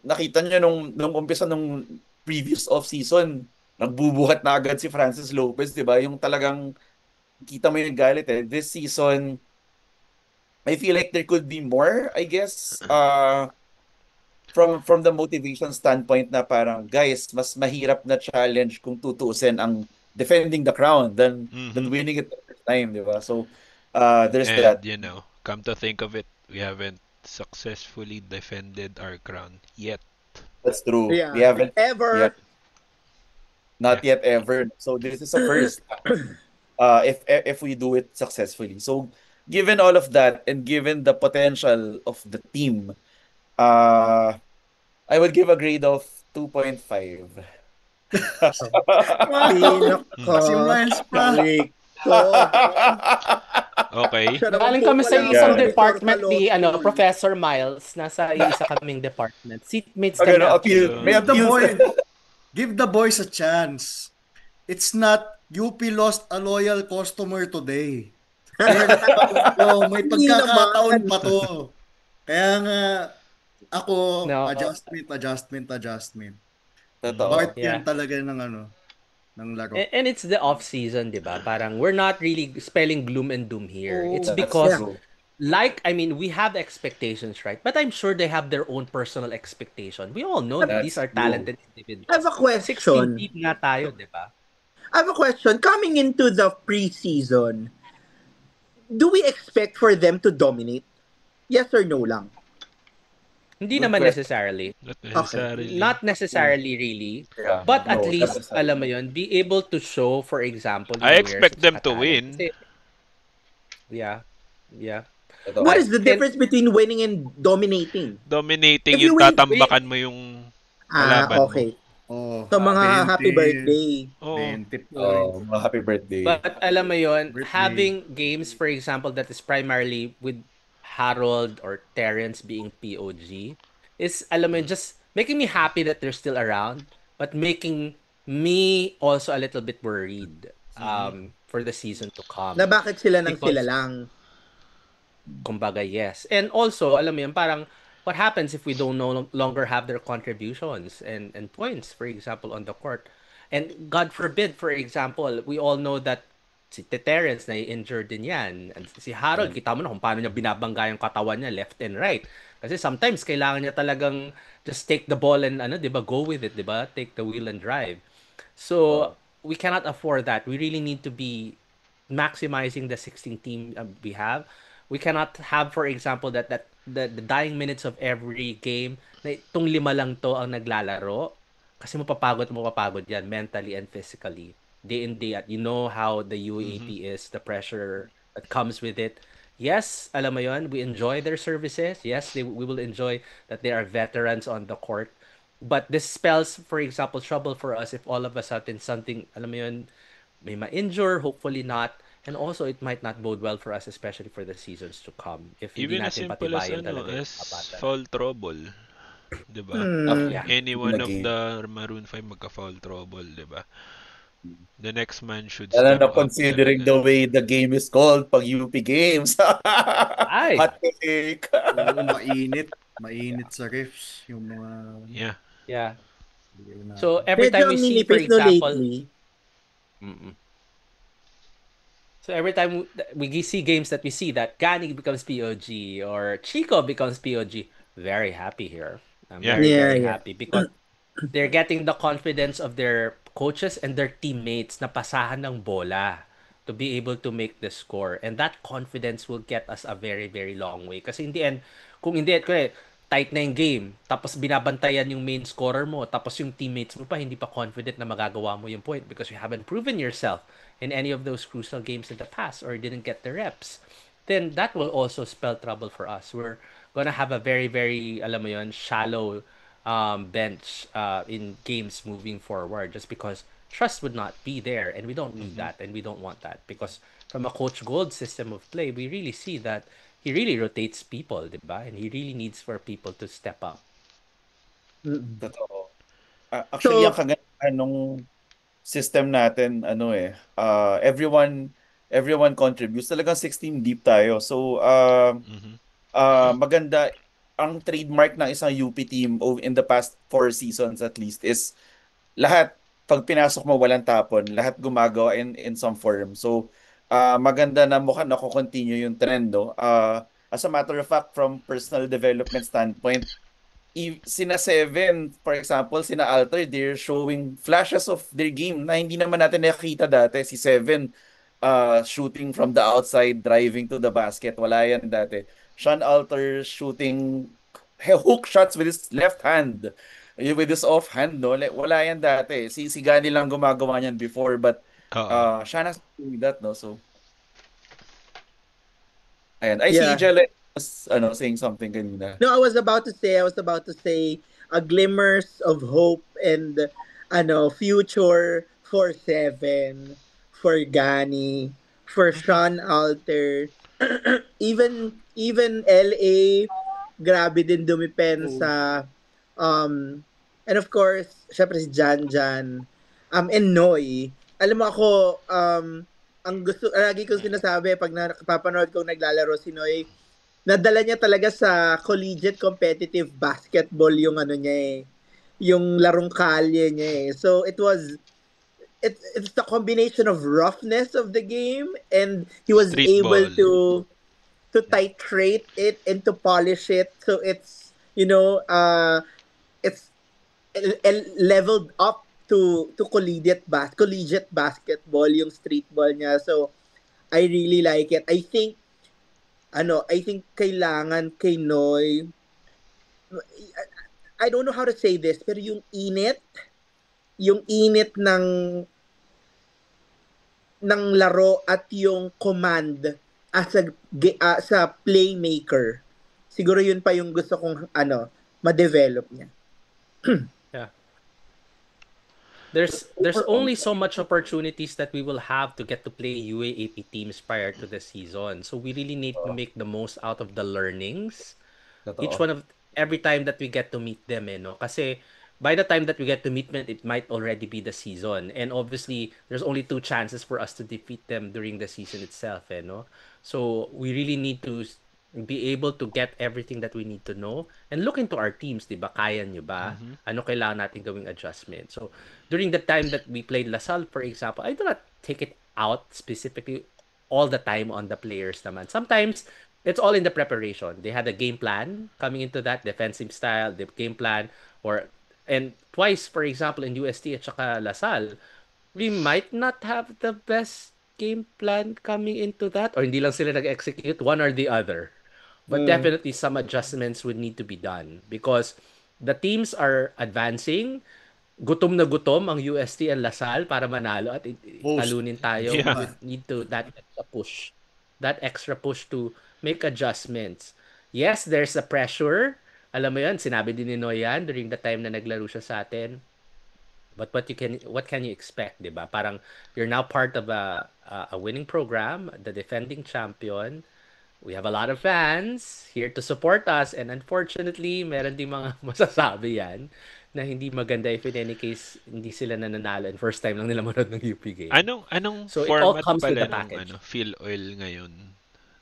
nakita niyo nung umpisa nung previous off season, nagbubuhat na agad si Francis Lopez, 'di ba? Yung talagang kita mo yung galit eh. This season, I feel like there could be more, I guess. From the motivation standpoint na parang guys, mas mahirap na challenge kung tutuusin ang defending the crown than Mhm. winning it the first time, di ba? So there's And that. come to think of it, we haven't successfully defended our crown yet. That's true. We Yeah. haven't yet, Ever. not Yeah. yet ever. So this is a first. If we do it successfully. So given all of that and given the potential of the team, uh I would give a grade of 2.5. Wow! Si Pinaka Miles pa. stricto. Okay. Siya naman Galing po kami sa pala isang Yeah. professor sa department law ni school. Professor Miles. Nasa isa kaming department. Seatmates Okay, kami no, actually. may Give the appeals. boy, give the boys a chance. It's not UP lost a loyal customer today. Meron may Hindi pagkakataon naman. pa to. Kaya nga, ako, No. adjustment. Totoo. Part yan Yeah. talaga ng laro. And it's the off-season, di ba? Parang we're not really spelling gloom and doom here. Oh, It's That's because, Yeah. true. we have expectations, right? But I'm sure they have their own personal expectation. We all know that these That's are true. talented I individuals. have a 16 question. team nga tayo, di ba? I have a question. Coming into the preseason, do we expect for them to dominate? Yes or no lang? Hindi Good naman question. necessarily. Not necessarily. Not necessarily really. Yeah, But at no, least, that's alam mo yun, be able to show, for example, I yung expect wares them at to talent. win. Kasi, yeah. totoo. What is the And- difference between winning and dominating? Dominating If you yung win- tatambakan mo yung kalaban mo. Okay. Oh, So mga 20, happy birthday. Oo. 20 points. Oh, mga happy birthday. But alam mo yon, Birthday. having games, for example, that is primarily with Harold or Terrence being POG, is, alam mo yun, just making me happy that they're still around, but making me also a little bit worried for the season to come. Na bakit sila nang Because- sila lang? Kumbaga, yes. And also, alam mo yun, parang, what happens if we don't no longer have their contributions and points, for example, on the court? And God forbid, for example, we all know that si Terrence na-injured din yan. And si Harold, kita mo na kung paano niya binabangga yung katawan niya left and right. Kasi sometimes, kailangan niya talagang just take the ball and, di ba, go with it, di ba? Take the wheel and drive. So, we cannot afford that. We really need to be maximizing the 16 team we have. We cannot have, for example, that the dying minutes of every game na itong 5 lang to ang naglalaro kasi mapapagod yan mentally and physically day in day out. You know how the UAP is, the pressure that comes with it. Yes, alam mo yon, we enjoy their services. Yes, we will enjoy that they are veterans on the court. But this spells, for example, trouble for us if all of a sudden something, alam mo yun, may ma-injure, hopefully not. And also, it might not bode well for us, especially for the seasons to come. If hindi Even as natin simple as patibayan talaga yung as mga bata. foul trouble. Diba? Yeah. Any one of Lagi. the Maroon 5 magka-foul trouble, diba? The next man should Lalo step na up considering talaga. the way the game is called pag UP games. Ay! Hot take. Oo, mainit sa refs yung mga Yeah. Yeah. yun na. So, every Medyo time ang we see, for ninipis no example... lately. Mm-mm. So, every time we see games that we see that Gani becomes POG or Chico becomes POG, very happy here. I'm Yeah. very Yeah. happy because they're getting the confidence of their coaches and their teammates na pasahan ng bola to be able to make the score. And that confidence will get us a very, very long way. Kasi in the end, kung hindi, tight na yung game, tapos binabantayan yung main scorer mo, tapos yung teammates mo pa, hindi pa confident na magagawa mo yung point because you haven't proven yourself in any of those crucial games in the past or didn't get the reps, then that will also spell trouble for us. We're gonna have a very, very, alam mo yun, shallow bench in games moving forward just because trust would not be there, and we don't need that, and we don't want that because from a Coach Gold system of play, we really see that he really rotates people, diba? And he really needs for people to step up. Mm. Totoo. Actually, ang So, kagandahan nung system natin, everyone contributes. Talagang 16 deep tayo. So, Mhm. maganda ang trademark ng isang UP team in the past 4 seasons at least is lahat, pag pinasok mo walang tapon, lahat gumagawa in some form. So, maganda na mukhang nako-continue yung trend, no? As a matter of fact, from personal development standpoint, sina Seven, for example, sina Alter, they're showing flashes of their game na hindi naman natin nakikita dati. Si Seven, shooting from the outside, driving to the basket. Wala yan dati. Sean Alter shooting hook shots with his left hand. With his offhand, no? Like, wala yan dati. Si Gani lang gumagawa niyan before, but Oo. Shana's doing that, no? So, ayan. Ay, si yeah. Jelly was, saying something kanina. No, I was about to say glimmers of hope and future for Seven, for Gani, for Sean Alter, even LA, grabe din Oh. dumipensa. And of course, syempre si Jan Jan, and Noy. Alam mo ako, ang gusto, lagi kong sinasabi pag napapanood kong naglalaro si Noy, nadala niya talaga sa collegiate competitive basketball yung ano niya yung larong kalye niya So it's the combination of roughness of the game, and he was Street able ball. to titrate it and to polish it, so it's leveled up to collegiate basketball yung street ball niya. So I really like it. I think kailangan kay Noy, I don't know how to say this, pero yung init ng laro at yung command sa playmaker. Siguro yun pa yung gusto kong ma-develop niya. Yeah. There's only so much opportunities that we will have to get to play UAAP teams prior to the season. So we really need to make the most out of the learnings. Each Totoo. one of every time that we get to meet them, no? Kasi by the time that we get to meet them, it might already be the season. And obviously, there's only 2 chances for us to defeat them during the season itself, no? So we really need to be able to get everything that we need to know and look into our teams, 'di ba? Kaya nyo ba? Mhm. Ano kailangan natin gawing adjustment? So during the time that we played LaSalle, for example, I do not take it out specifically all the time on the players naman. Sometimes it's all in the preparation. They had a game plan coming into that defensive style, the game plan, and twice, for example, in UST at saka LaSalle, we might not have the best game plan coming into that, or hindi lang sila nag-execute, one or the other. But Mm. definitely some adjustments would need to be done because the teams are advancing. Gutom na gutom ang UST and LaSalle para manalo at Post. talunin tayo. Yeah. We need to that extra push. That extra push to make adjustments. Yes, there's a pressure. Alam mo 'yan, sinabi din ni Noyan during the time na naglaro siya sa atin. But what can you expect, 'di ba? Parang you're now part of a winning program, the defending champion. We have a lot of fans here to support us, and unfortunately, meron din mga masasabi yan na hindi maganda if in any case hindi sila nananalo and first time lang nila manood ng UP game. Anong So it all format comes with pala the nung package. Phil Oil ngayon?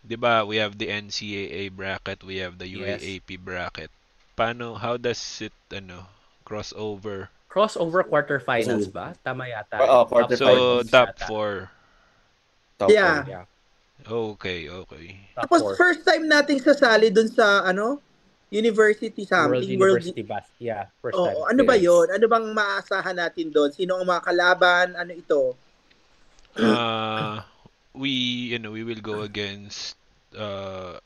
'Di ba, we have the NCAA bracket, we have the Yes. UAAP bracket. How does it cross over? Crossover quarterfinals So, ba? Tama yata eh. Top four So quarterfinals. teams top yata. 4. Top Yeah. 4. Yeah, Okay. top Tapos 4. first time nating sasali dun sa university World something, University Bas. Yeah, first time. ano ba Yes. yon? Ano bang maasahan natin doon? Sino ang mga kalaban? Ano ito? Uh we will go against uh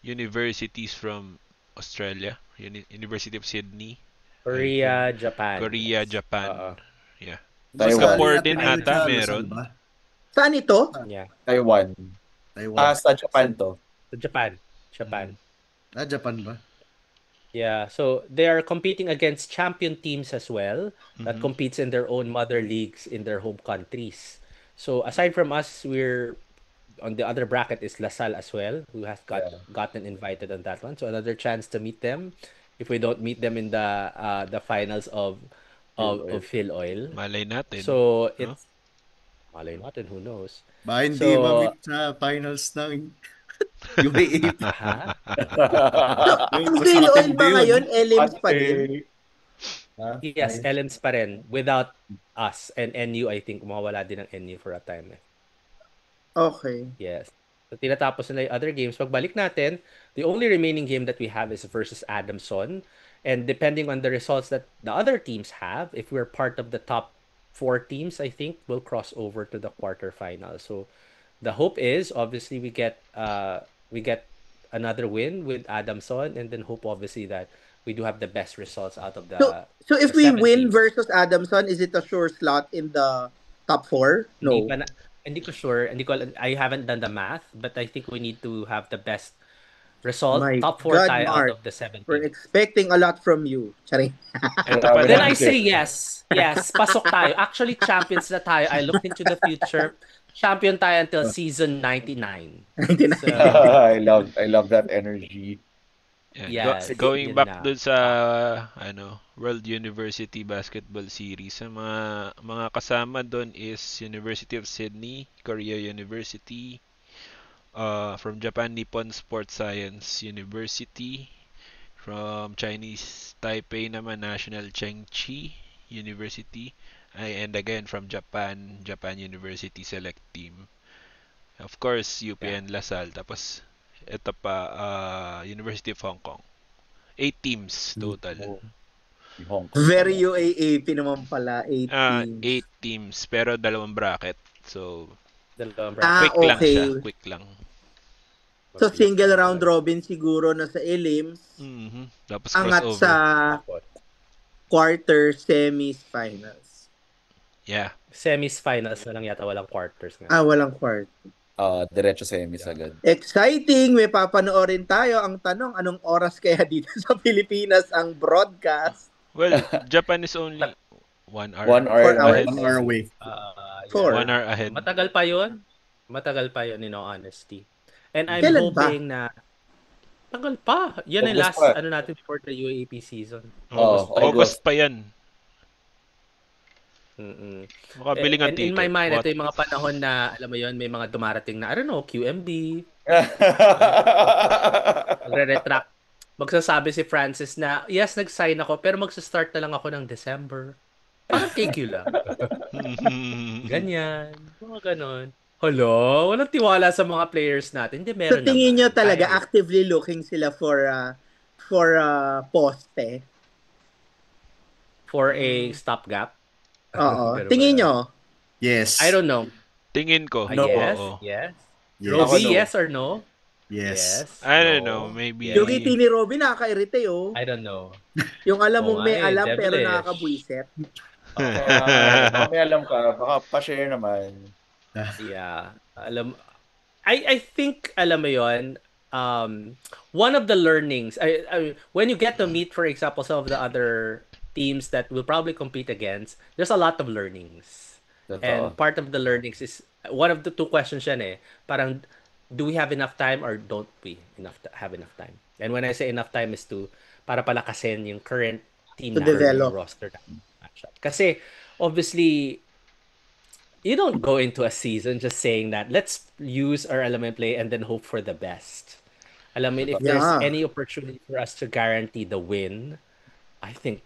universities from Australia, University of Sydney, I think, Korea, Japan. Korea, Yes. Japan. Yeah. Taiwan. Sasali Singapore ata din kayo ata sa Lasal meron. ba? Saan ito? Yeah. Taiwan. Taiwan. Sa Japan to. So Japan. Japan. Japan ba? Yeah, so they are competing against champion teams as well that Mhm. competes in their own mother leagues in their home countries. So aside from us, we're on the other bracket is LaSalle as well, who has Yeah. gotten invited on that one. So another chance to meet them if we don't meet them in the finals of Phil Oil. Malay natin. So no? it's malay natin, who knows. Ba hindi So- ma-meet sa finals ng UAAP. Ha? Ang Phil Oil ba ngayon, Elims pa din? Yes, Ellens pa rin. Without us and NU, I think mawawala din ang NU for a time. Okay. Yes. So, tinatapos na yung other games. Pagbalik natin, the only remaining game that we have is versus Adamson. And depending on the results that the other teams have, if we're part of the top 4 teams, I think we'll cross over to the quarterfinals. So the hope is obviously we get another win with Adamson, and then hope obviously that we do have the best results out of the. So if the we 7 win teams. versus Adamson, is it a sure slot in the top 4? No. Hindi ko sure. I haven't done the math, but I think we need to have the best result. My Top 4 God, tayo Mark. out of the 7 We're teams. expecting a lot from you. Charing. Then I say yes. Yes, pasok tayo. Actually, champions na tayo. I looked into the future. Champion tayo until season 99. So, I love that energy. Yes, Going yun back na. dun sa World University Basketball Series, sa mga kasama doon is University of Sydney, Korea University, from Japan Nippon Sports Science University, from Chinese Taipei naman National Chengchi University, and again from Japan University Select Team. Of course, UP and LaSalle. Tapos ito pa, University of Hong Kong. 8 teams total. Hong Kong. Very UAAP naman pala. 8 8 teams. teams, pero 2 bracket. So, Dalawang quick lang okay. siya. Quick lang. So single round robin siguro na sa Elims. Tapos Angat crossover. sa quarter, semis, finals. Yeah. Semis finals na lang yata, walang quarters nga. Walang quarter. Diretso semis agad. Exciting! May papanoorin tayo. Ang tanong, anong oras kaya dito sa Pilipinas ang broadcast? Well, Japan is only 1 hour. 1 hour. 4 hours. 1 hour away. 4. 1 hour ahead. Matagal pa yun, in all honesty. And I'm Kailan ba? hoping na tagal pa. Yan ang August last pa. natin before the UAP season. August pa yan. Mm-mm. Makabili ng And ticket. in my mind, What? ito yung mga panahon na, alam mo yun, may mga dumarating na, I don't know, QMB, magre-retract. Magsasabi si Francis na, yes, nag-sign ako, pero magsa-start na lang ako ng December. Parang KQ lang. Ganyan. Mga ganon. Hello? Walang tiwala sa mga players natin. Hindi, So meron tingin nyo naman. talaga Kaya- actively looking sila for poste? for a stopgap? Oo. Pero Tingin wala. nyo? Yes. I don't know. Tingin ko. No. Yes? Oo. Yes? Yes. Roby, Ako, no. yes or no? Yes. I don't No? know. Maybe. Yeah. Yung ngiti ni Robby nakaka-irrite oh. I don't know. Yung alam mong Oo may nga eh, alam pero devilish. nakakabwisit. Baka may alam ka, baka pa-share naman. Yeah. I think, alam mo yun, one of the learnings, when you get to meet, for example, some of the other teams that will probably compete against, there's a lot of learnings. And Totoo. part of the learnings is, one of the 2 questions yan eh, parang, do we have enough time or don't we have enough time? And when I say enough time is para palakasin yung current team To natin, develop. yung roster natin. Kasi, obviously, you don't go into a season just saying that let's use our element play and then hope for the best. Alam mo, if there's Yeah. any opportunity for us to guarantee the win, I think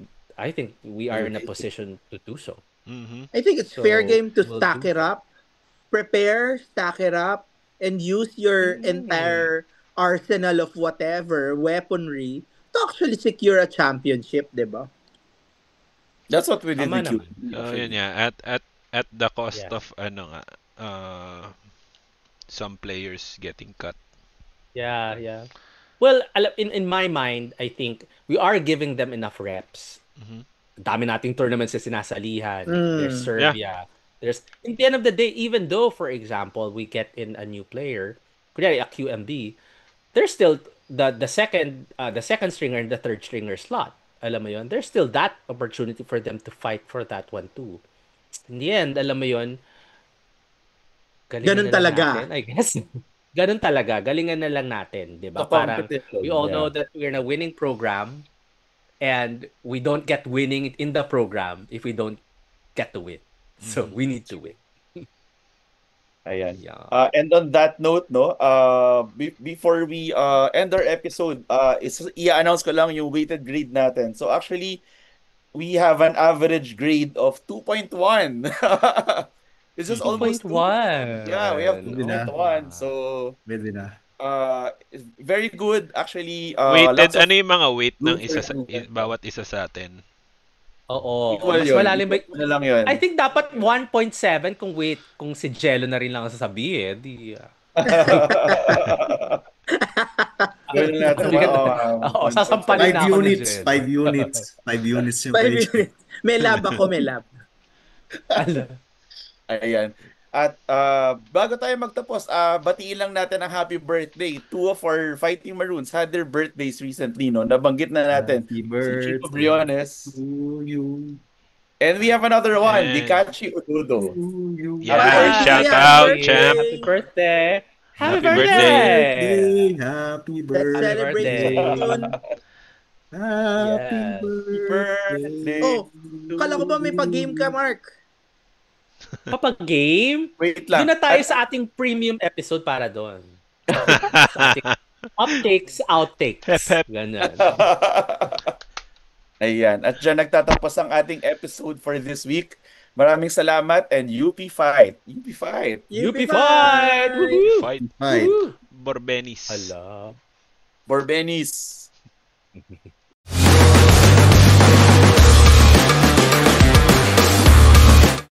we are in a position to do so. Mhm. I think it's So, fair game to we'll stack do it up. Prepare, stack it up, and use your entire arsenal of whatever weaponry to actually secure a championship, di ba? That's what we did Tama with naman. QB. So, yun nga. At the cost Yeah. of, some players getting cut. Yeah. Well, in my mind, I think we are giving them enough reps. Mhm. Dami nating tournaments na sinasalihan. Mm. There's Serbia. There's, in the end of the day, even though, for example, we get in a new player, kunyari a QMB, there's still the second stringer and the third stringer slot. Alam mo yon, there's still that opportunity for them to fight for that one too. In the end, alam mo yon, Ganun talaga. natin, I guess. Ganun talaga. Galingan na lang natin, di ba? Sa Parang, competition, we all yeah. know that we're in a winning program. And we don't get winning in the program if we don't get to win. So we need to win. Ayan. Yeah. And on that note, no, before we end our episode, i-announce ko lang yung weighted grade natin. So actually, we have an average grade of 2.1. This is almost 2.1. Yeah, we have Pwede na. 2.1. So, Pwede na. very good actually. Weighted, Lots of ano yung mga weight ng room for improvement. bawat isa sa atin? Oo. Equal Mas yun. malalim ba? Equal na lang yun. I think dapat 1.7 kung si Jello na rin lang ang sasabihin. Gawin na natin. Oo, sasampalin na 5 ako ni units. Jello. 5 units. 5 units yung 5 ratio. minutes. May lab ako, may lab. Ayan. At bago tayo magtapos, batiin lang natin ang happy birthday. Two of our Fighting Maroons had their birthdays recently, no? Nabanggit na natin. Happy Si Chico birthday Briones. to you. And we have another one, And- Dikachi Ududo. To you. Yeah, Happy shout birthday. out, Happy champ. Happy birthday! Happy Happy birthday! Happy Let's birthday. celebrate birthday. soon. Happy Yes. birthday. Oh, kala ko ba may pag-game ka, Mark? Kapag game, Wait doon lang. na tayo sa ating premium episode para doon. Sa ating uptakes, outtakes. Hep, hep. Ganyan. Ayan. At dyan nagtatapos ang ating episode for this week. Maraming salamat and UP Fight. UP Fight. UP fight! Woohoo! Fight. Bye. Woohoo! Borbenis. Hala. Borbenis.